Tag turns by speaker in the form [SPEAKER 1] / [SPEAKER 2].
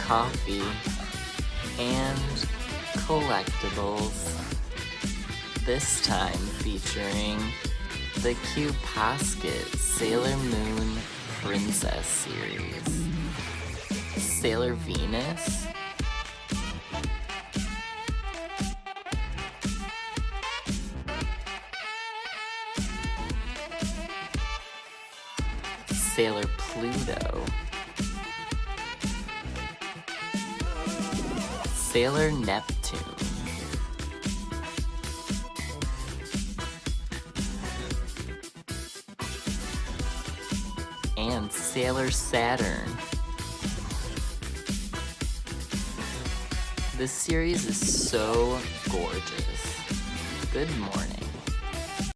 [SPEAKER 1] coffee, and collectibles. This time featuring the Cute Posket Sailor Moon Princess series. Sailor Venus, Sailor Pluto, Sailor Neptune, and Sailor Saturn. This series is so gorgeous. Good morning.